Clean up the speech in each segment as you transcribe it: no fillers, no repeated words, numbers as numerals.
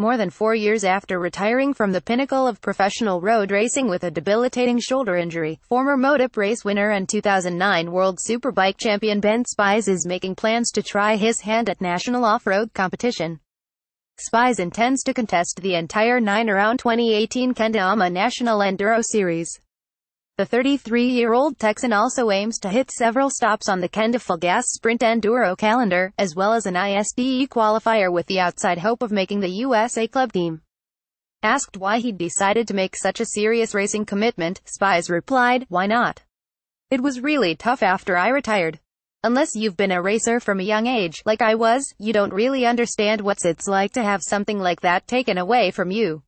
more than 4 years after retiring from the pinnacle of professional road racing with a debilitating shoulder injury. Former MotoGP race winner and 2009 World Superbike champion Ben Spies is making plans to try his hand at national off-road competition. Spies intends to contest the entire 9-round 2018 Kendama National Enduro Series. The 33-year-old Texan also aims to hit several stops on the Kenda Full Gas Sprint Enduro calendar, as well as an ISDE qualifier, with the outside hope of making the USA Club team. Asked why he'd decided to make such a serious racing commitment, Spies replied, "Why not? It was really tough after I retired. Unless you've been a racer from a young age, like I was, you don't really understand what it's like to have something like that taken away from you.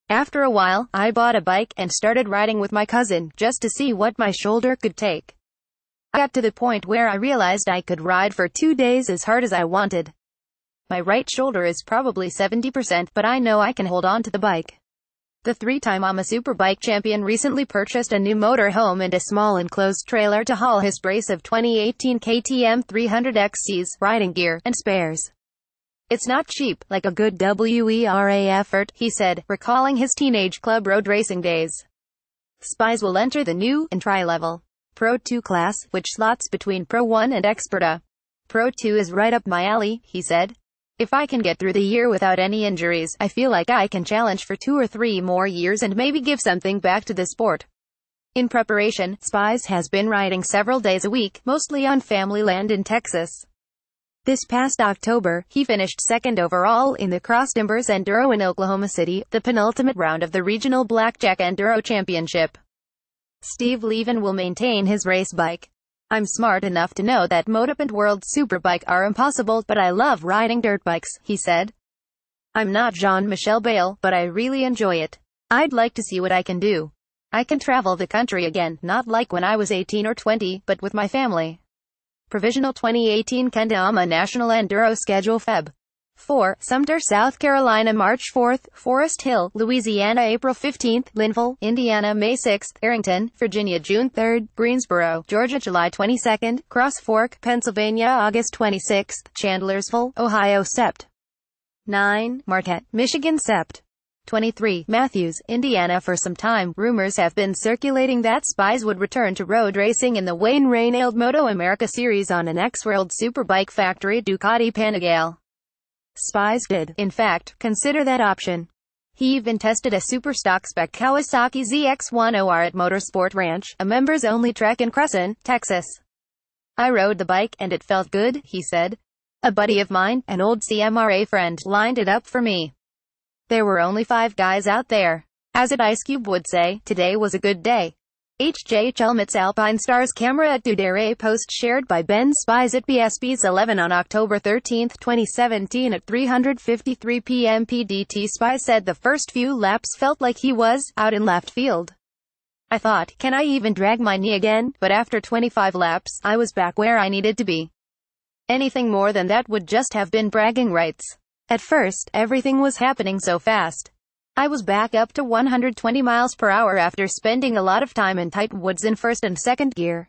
After a while, I bought a bike and started riding with my cousin, just to see what my shoulder could take. I got to the point where I realized I could ride for 2 days as hard as I wanted. My right shoulder is probably 70%, but I know I can hold on to the bike." The three-time AMA Superbike champion recently purchased a new motorhome and a small enclosed trailer to haul his brace of 2018 KTM 300XC's, riding gear, and spares. "It's not cheap, like a good WERA effort," he said, recalling his teenage club road racing days. Spies will enter the new, entry-level, Pro 2 class, which slots between Pro 1 and Experta. "Pro 2 is right up my alley," he said. "If I can get through the year without any injuries, I feel like I can challenge for 2 or 3 more years and maybe give something back to the sport." In preparation, Spies has been riding several days a week, mostly on family land in Texas. This past October, he finished second overall in the Cross Timbers Enduro in Oklahoma City, the penultimate round of the regional Blackjack Enduro Championship. Steve Levin will maintain his race bike. "I'm smart enough to know that MotoGP and World Superbike are impossible, but I love riding dirt bikes," he said. "I'm not Jean-Michel Bale, but I really enjoy it. I'd like to see what I can do. I can travel the country again, not like when I was 18 or 20, but with my family." Provisional 2018 Kendama National Enduro Schedule Feb. 4. Sumter, South Carolina March 4, Forest Hill, Louisiana April 15, Linville, Indiana May 6, Arrington, Virginia June 3, Greensboro, Georgia July 22, Cross Fork, Pennsylvania August 26, Chandlersville, Ohio Sept. 9. Marquette, Michigan Sept. 23. Matthews, Indiana. For some time, rumors have been circulating that Spies would return to road racing in the Wayne Reynolds Moto America Series on an ex-World Superbike factory Ducati Panigale. Spies did, in fact, consider that option. He even tested a superstock spec Kawasaki ZX-10R at Motorsport Ranch, a members-only track in Crescent, Texas. "I rode the bike, and it felt good," he said. "A buddy of mine, an old CMRA friend, lined it up for me. There were only 5 guys out there. As it Ice Cube would say, today was a good day." H.J. Chelmet's Alpine Stars camera at Dudere post shared by Ben Spies at BSB's 11 on October 13, 2017 at 3:53 p.m. PDT. Spies said the first few laps felt like he was out in left field. "I thought, can I even drag my knee again? But after 25 laps, I was back where I needed to be. Anything more than that would just have been bragging rights. At first, everything was happening so fast. I was back up to 120 miles per hour after spending a lot of time in tight woods in first and second gear.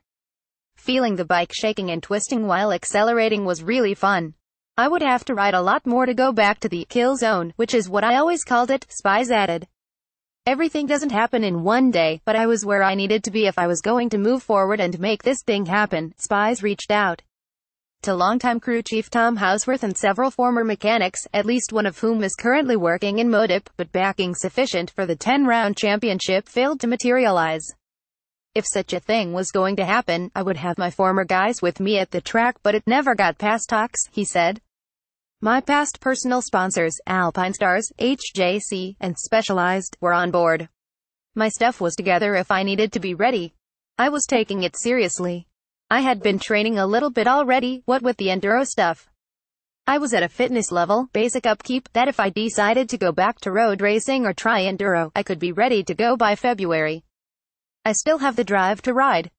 Feeling the bike shaking and twisting while accelerating was really fun. I would have to ride a lot more to go back to the kill zone, which is what I always called it," Spies added. "Everything doesn't happen in one day, but I was where I needed to be if I was going to move forward and make this thing happen." Spies reached out to longtime crew chief Tom Houseworth and several former mechanics, at least one of whom is currently working in MotoGP, but backing sufficient for the 10-round championship failed to materialize. "If such a thing was going to happen, I would have my former guys with me at the track, but it never got past talks," he said. "My past personal sponsors, Alpine Stars, HJC, and Specialized, were on board. My stuff was together if I needed to be ready. I was taking it seriously. I had been training a little bit already, what with the enduro stuff. I was at a fitness level, basic upkeep, that if I decided to go back to road racing or try enduro, I could be ready to go by February. I still have the drive to ride.